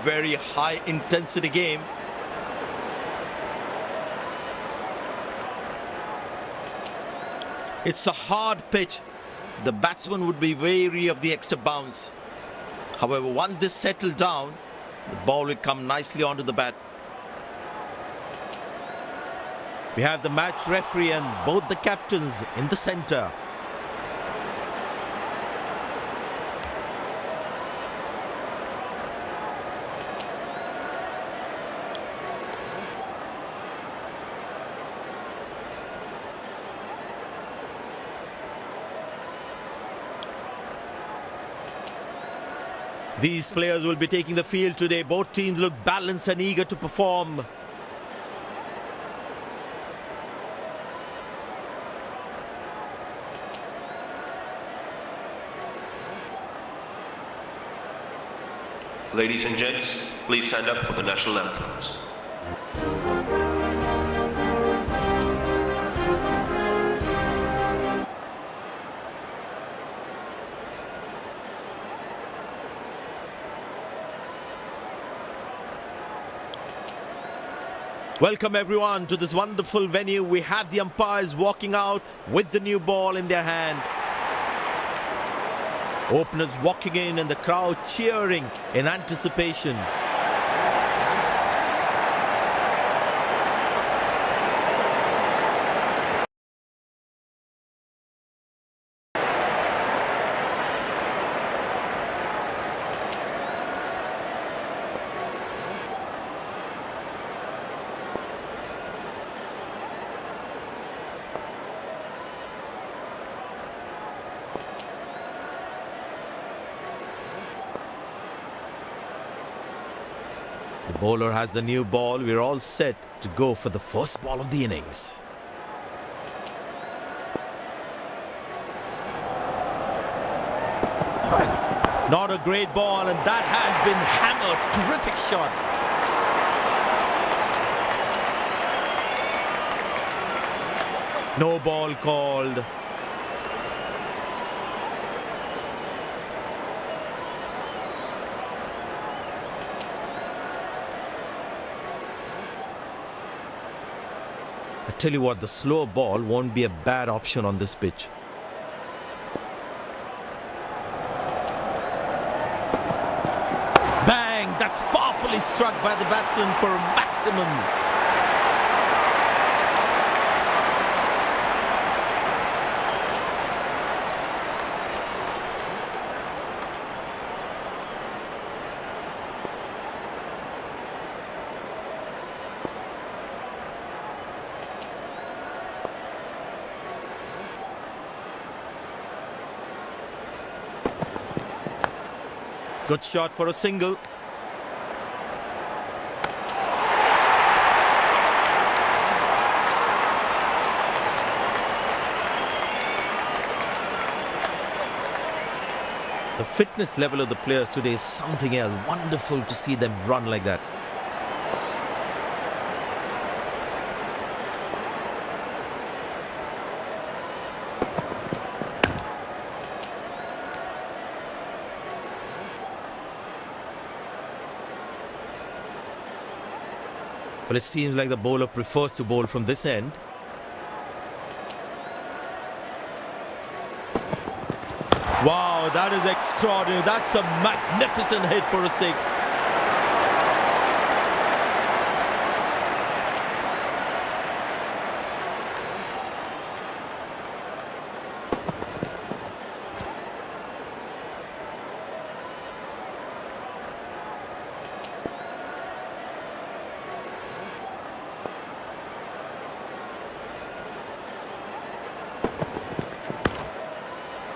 very high intensity game. It's a hard pitch. The batsman would be wary of the extra bounce. However, once they settle down, the ball will come nicely onto the bat. We have the match referee and both the captains in the centre. These players will be taking the field today. Both teams look balanced and eager to perform. Ladies and gents, please stand up for the national anthems. Welcome everyone to this wonderful venue. We have the umpires walking out with the new ball in their hand. Openers walking in and the crowd cheering in anticipation. The bowler has the new ball. We're all set to go for the first ball of the innings. Not a great ball, and that has been hammered. Terrific shot. No ball called. I tell you what, the slow ball won't be a bad option on this pitch. Bang! That's powerfully struck by the batsman for a maximum. Good shot for a single. The fitness level of the players today is something else. Wonderful to see them run like that. Well, it seems like the bowler prefers to bowl from this end. Wow, that is extraordinary. That's a magnificent hit for a six.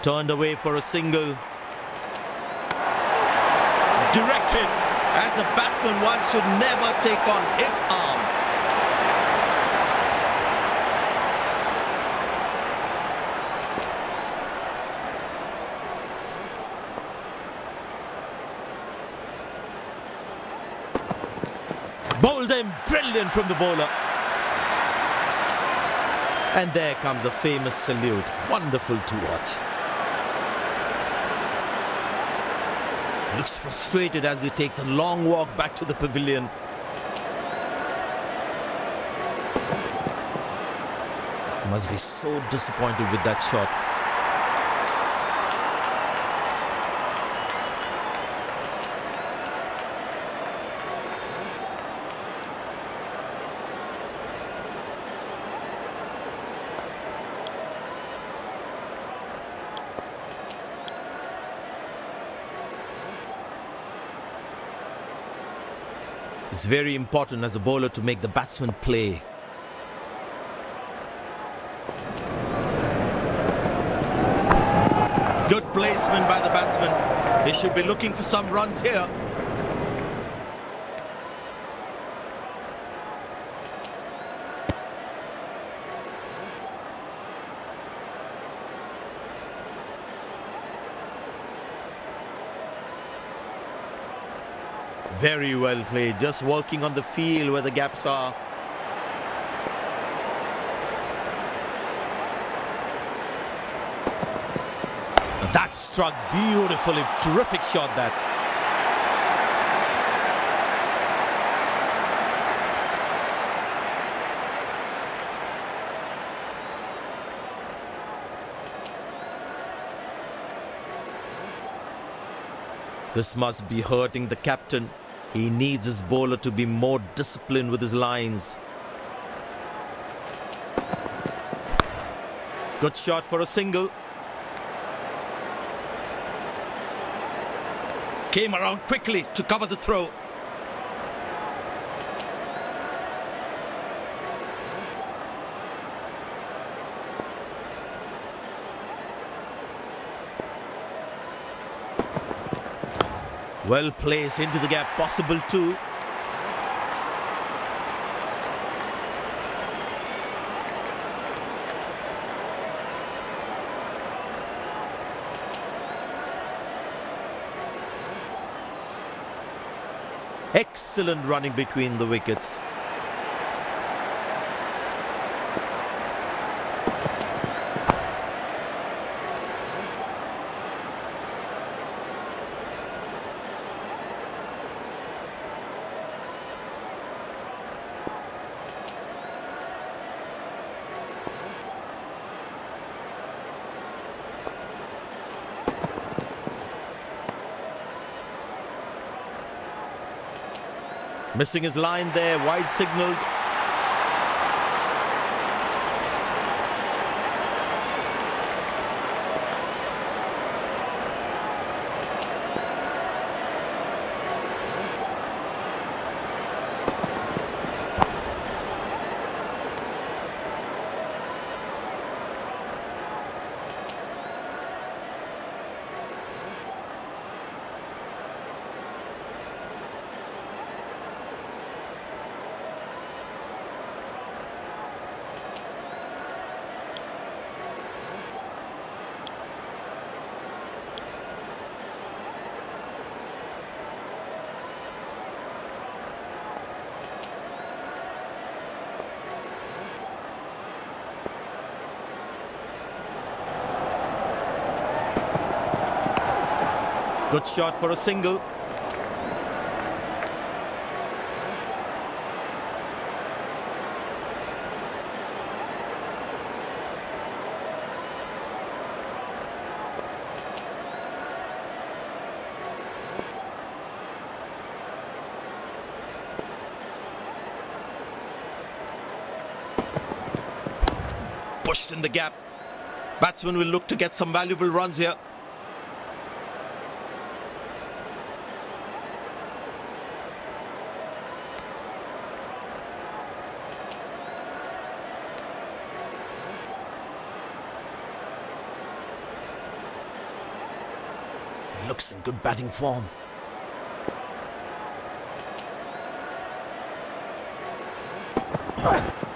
Turned away for a single. Directed. As a batsman, one should never take on his arm. Bowled him. Brilliant from the bowler. And there comes the famous salute. Wonderful to watch. Looks frustrated as he takes a long walk back to the pavilion. Must be so disappointed with that shot. It's very important as a bowler to make the batsman play. Good placement by the batsman. He should be looking for some runs here. Very well played, just working on the field where the gaps are. That struck beautifully. Terrific shot that. This must be hurting the captain. He needs his bowler to be more disciplined with his lines. Good shot for a single. Came around quickly to cover the throw. Well placed into the gap, possible too. Excellent running between the wickets. Missing his line there, wide signalled. Good shot for a single. Pushed in the gap. Batsman will look to get some valuable runs here. He looks in good batting form.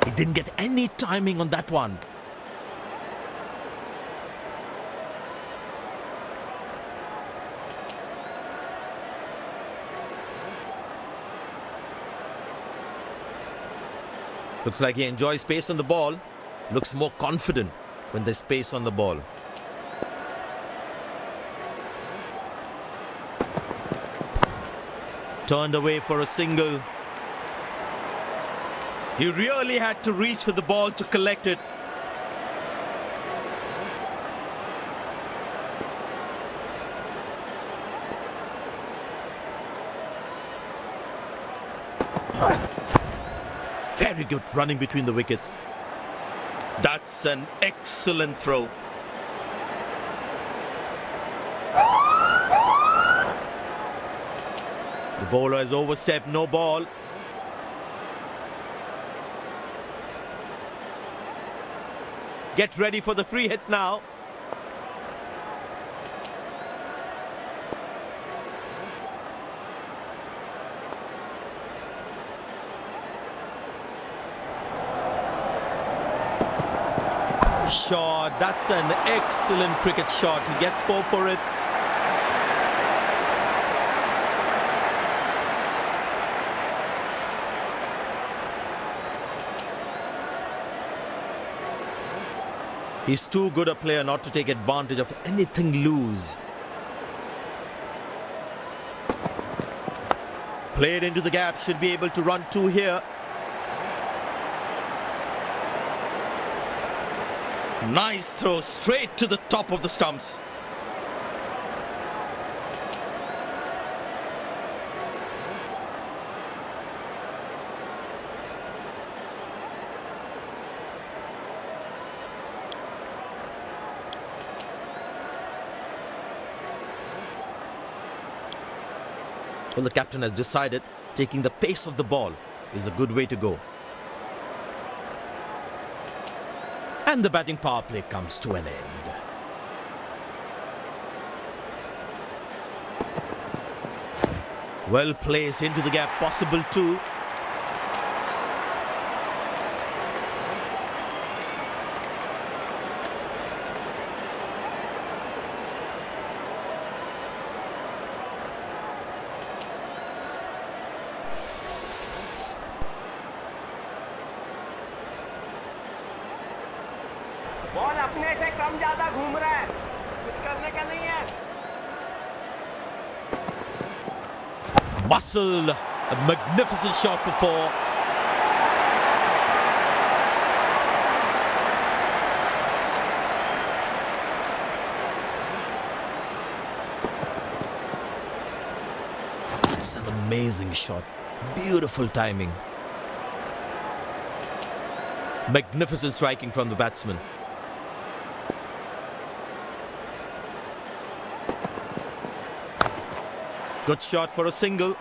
He didn't get any timing on that one. Looks like he enjoys space on the ball. Looks more confident when there's space on the ball. 1 1. Turned away for a single. He really had to reach for the ball to collect it. Very good running between the wickets. That's an excellent throw. The bowler has overstepped, no ball. Get ready for the free hit now. Shot, that's an excellent cricket shot. He gets 4 for it. He's too good a player not to take advantage of anything loose. Played into the gap, should be able to run 2 here. Nice throw straight to the top of the stumps. Well, the captain has decided taking the pace of the ball is a good way to go. And the batting power play comes to an end. Well placed into the gap, possible too. Ball अपने से कम ज्यादा घूम रहा है, कुछ करने का नहीं है. Muscle, a magnificent shot for 4. It's an amazing shot. Beautiful timing. Magnificent striking from the batsman. Good shot for a single.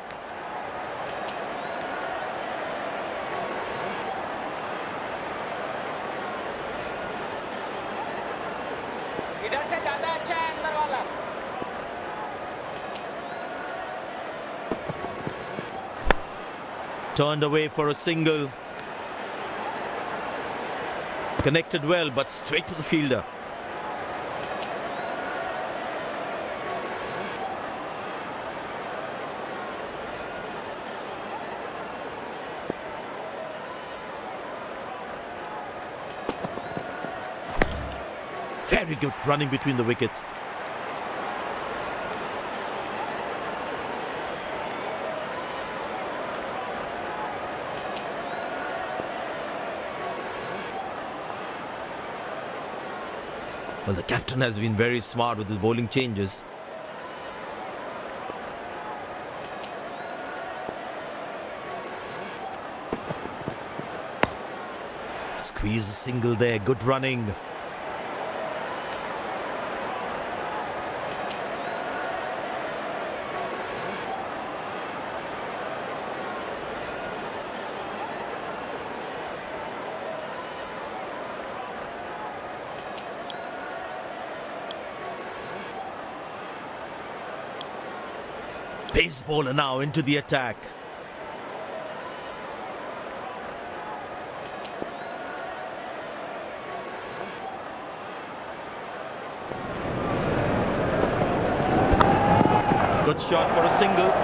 इधर से ज्यादा अच्छा है अंदर वाला. Turned away for a single. Connected well, but straight to the fielder. Very good running between the wickets. Well, the captain has been very smart with his bowling changes. Squeeze a single there, good running. Pace bowler now into the attack. Good shot for a single.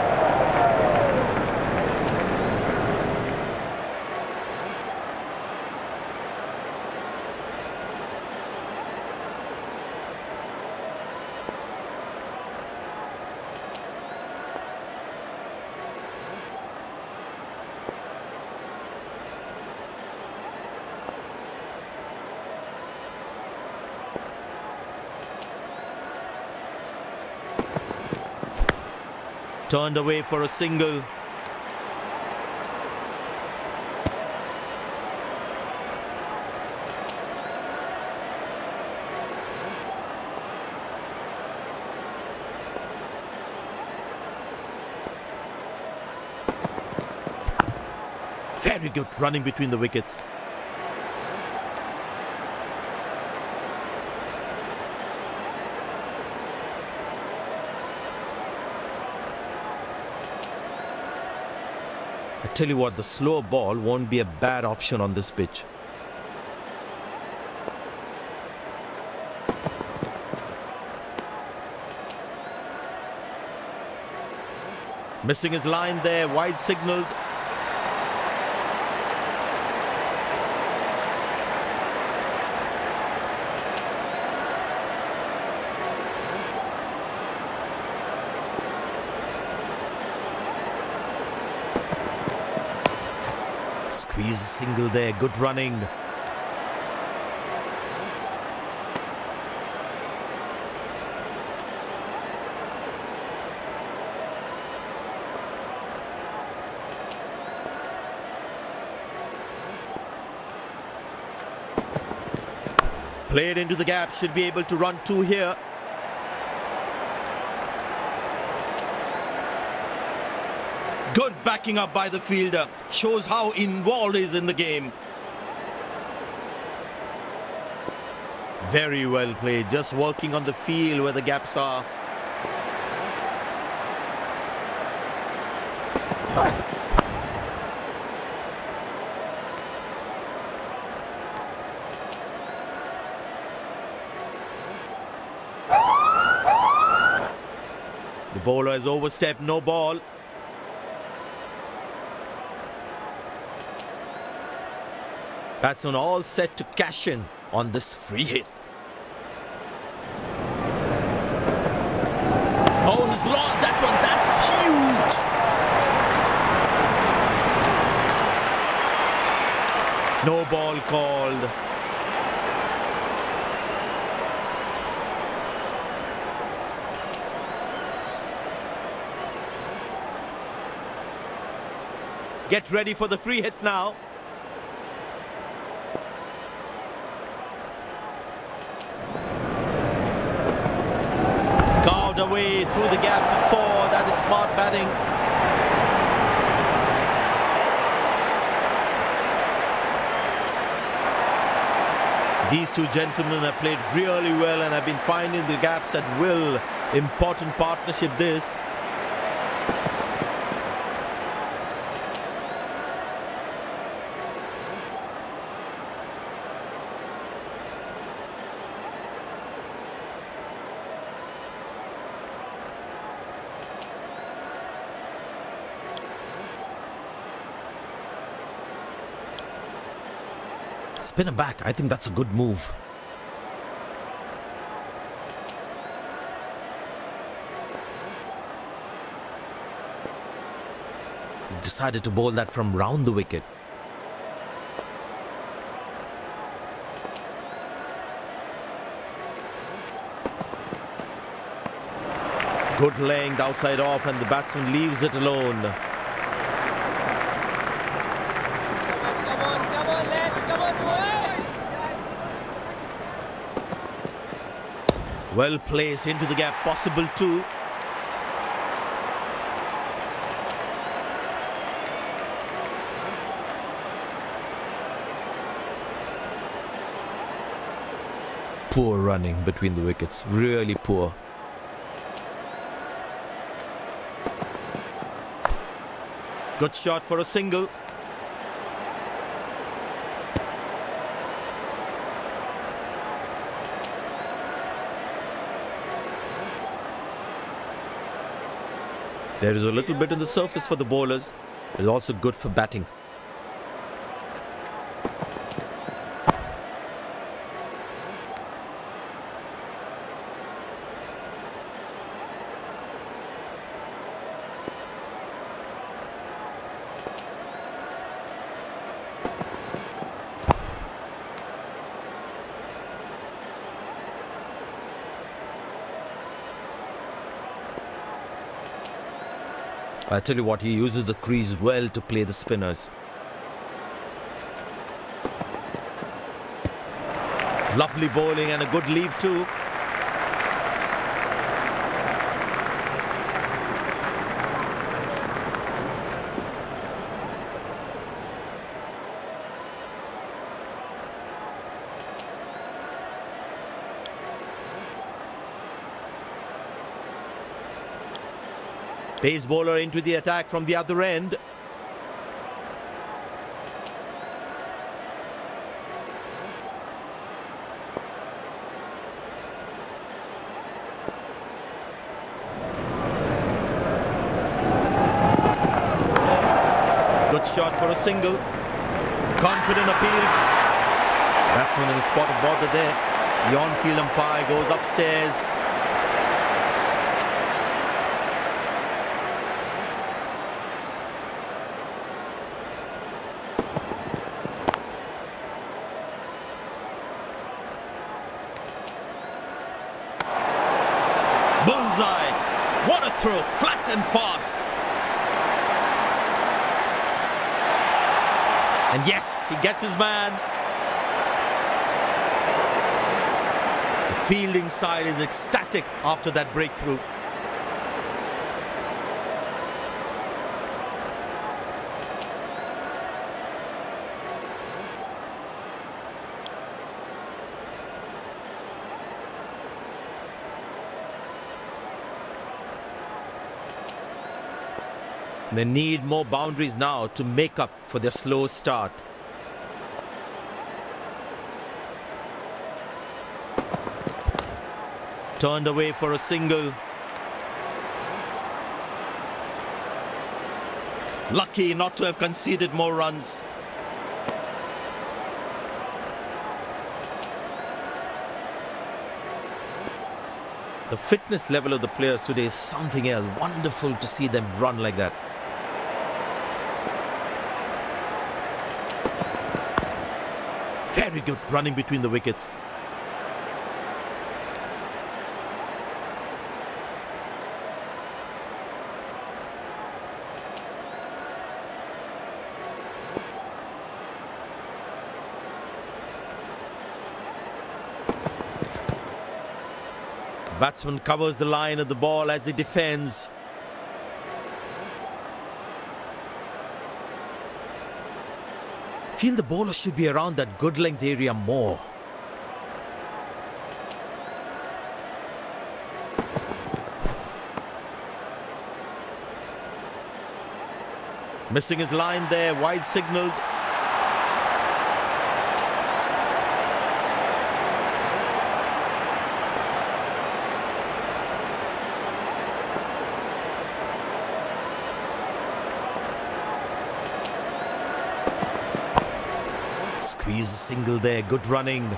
Turned away for a single. Very good running between the wickets. I tell you what, the slow ball won't be a bad option on this pitch. Missing his line there, wide signalled. Squeeze a single there, good running. Played into the gap, should be able to run two here. Good backing up by the fielder. Shows how involved he is in the game. Very well played. Just working on the field where the gaps are. The bowler has overstepped, no ball. Batsman all set to cash in on this free hit. Oh, he's lost that one. That's huge. No ball called. Get ready for the free hit now. Carved away through the gap for four. That is smart batting. These two gentlemen have played really well and have been finding the gaps at will. Important partnership this. Spin him back. I think that's a good move. He decided to bowl that from round the wicket. Good length outside off and the batsman leaves it alone. Well placed into the gap, possible too. Poor running between the wickets, really poor. Good shot for a single. There is a little bit on the surface for the bowlers. It is also good for batting. I tell you what, he uses the crease well to play the spinners. Lovely bowling and a good leave too. Pace bowler into the attack from the other end. Good shot for a single. Confident appeal. Batsman in a spot of bother there. The on-field umpire goes upstairs. Bullseye. What a throw. Flat and fast. And yes, he gets his man. The fielding side is ecstatic after that breakthrough. They need more boundaries now to make up for their slow start. Turned away for a single. Lucky not to have conceded more runs. The fitness level of the players today is something else. Wonderful to see them run like that. Very good running between the wickets. Batsman covers the line of the ball as he defends. Feel the bowler should be around that good length area more. Missing his line there, wide signalled. Squeeze a single there, good running.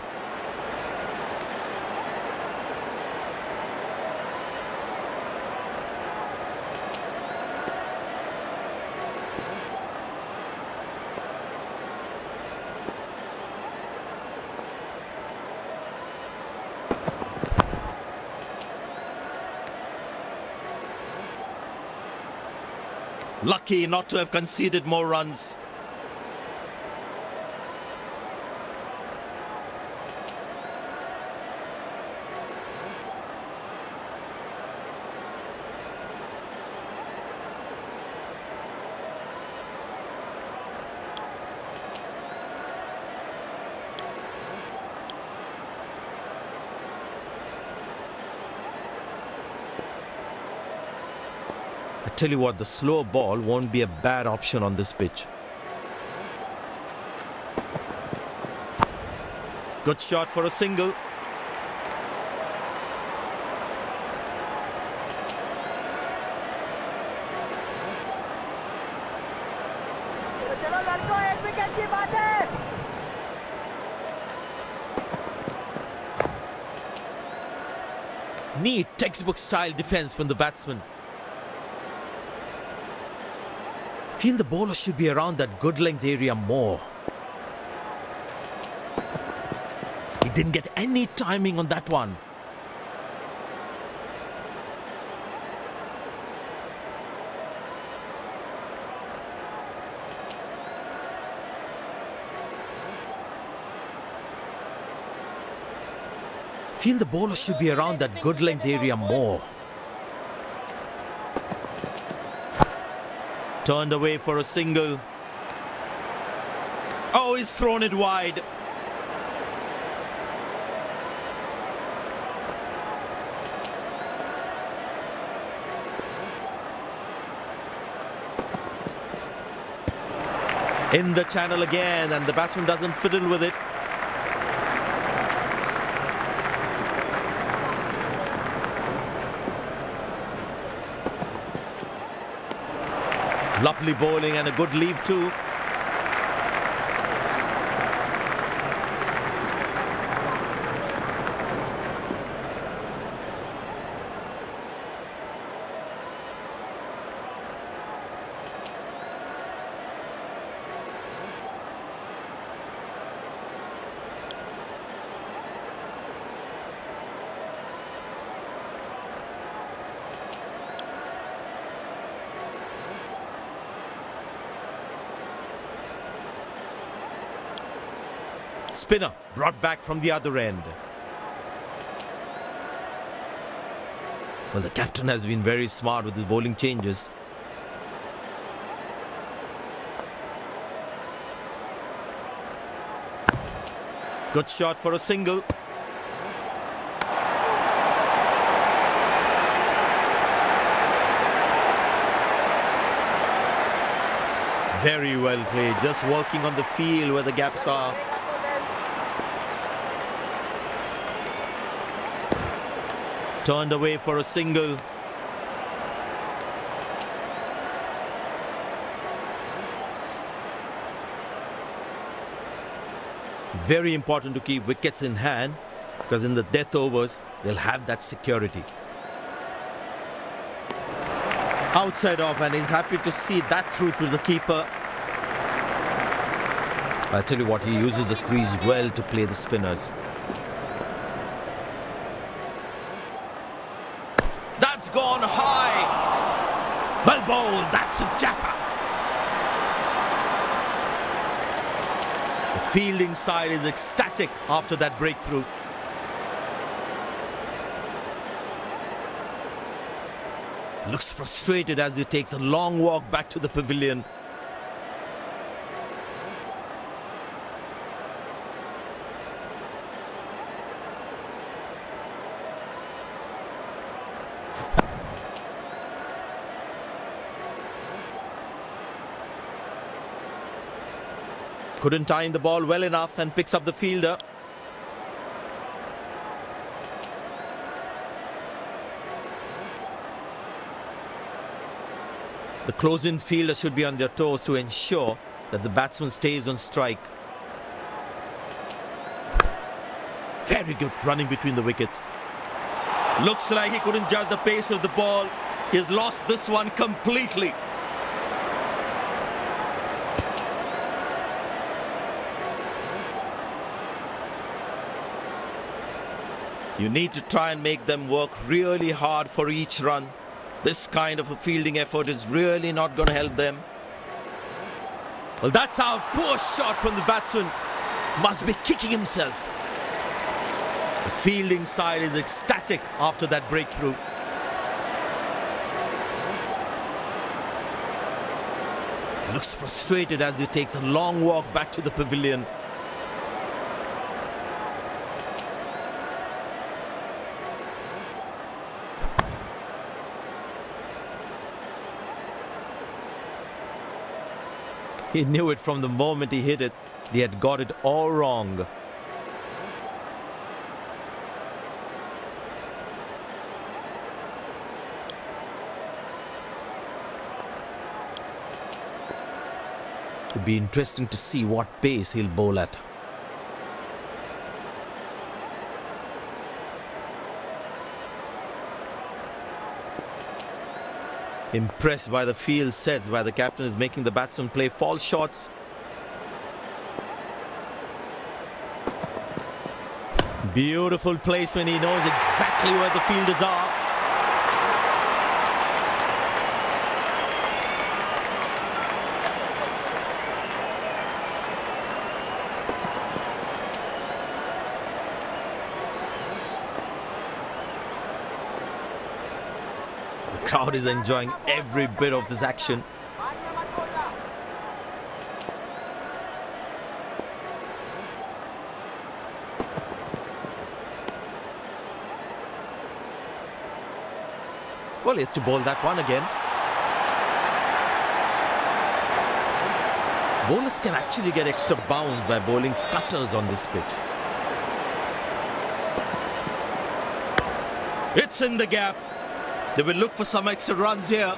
Lucky not to have conceded more runs. I tell you what, the slow ball won't be a bad option on this pitch. Good shot for a single. चलो लड़कों, एक wicket की बात है। Neat textbook style defense from the batsman. Feel the bowler should be around that good length area more. He didn't get any timing on that one. Feel the bowler should be around that good length area more. Turned away for a single. Oh, he's thrown it wide. In the channel again, and the batsman doesn't fiddle with it. Lovely bowling and a good leave too. Spinner brought back from the other end. Well, the captain has been very smart with his bowling changes. Good shot for a single. Very well played, just working on the field where the gaps are. Turned away for a single. Very important to keep wickets in hand, because in the death overs, they'll have that security. Outside off, and he's happy to see that through to the keeper. I tell you what, he uses the crease well to play the spinners. That's gone high. Well bowled, that's a jaffa. The fielding side is ecstatic after that breakthrough. Looks frustrated as he takes a long walk back to the pavilion. Couldn't time the ball well enough and picks up the fielder. The close-in fielder should be on their toes to ensure that the batsman stays on strike. Very good running between the wickets. Looks like he couldn't judge the pace of the ball. He's lost this one completely. You need to try and make them work really hard for each run. This kind of a fielding effort is really not going to help them. Well, that's out. Poor shot from the batsman. Must be kicking himself. The fielding side is ecstatic after that breakthrough. Looks frustrated as he takes a long walk back to the pavilion. He knew it from the moment he hit it. They had got it all wrong. It'd be interesting to see what pace he'll bowl at. Impressed by the field sets where the captain is making the batsman play false shots. Beautiful placement. He knows exactly where the fielders are. crowd is enjoying every bit of this action. बाद में मत बोलना Well, he has to bowl that one again. Bowlers can actually get extra bounce by bowling cutters on this pitch. It's in the gap. They will look for some extra runs here.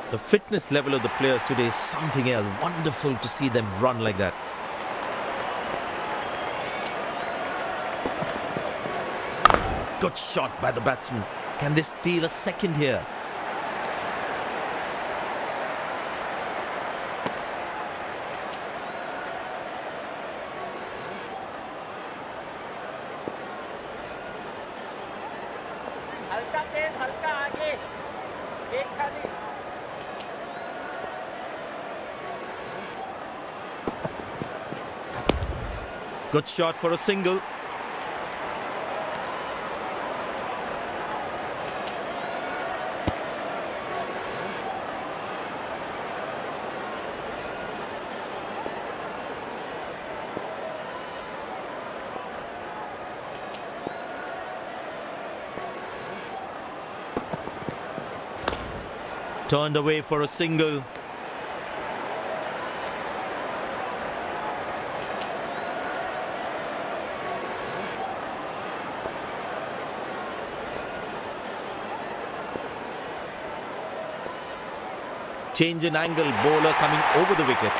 The fitness level of the players today is something else. Wonderful to see them run like that. Good shot by the batsman. Can they steal a second here? हल्का तेज हल्का आगे एक खाली Good shot for a single. Turned away for a single. Change in angle, bowler coming over the wicket.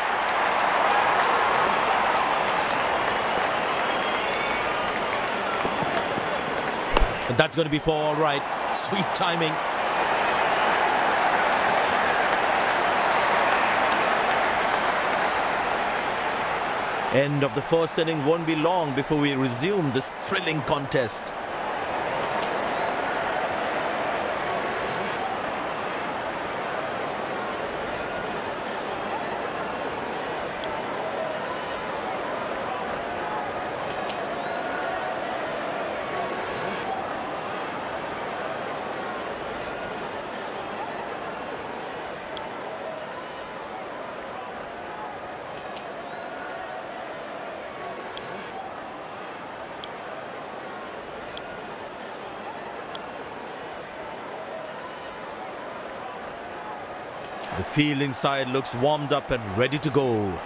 And that's going to be for all right. Sweet timing. End of the first inning won't be long before we resume this thrilling contest. The field inside looks warmed up and ready to go.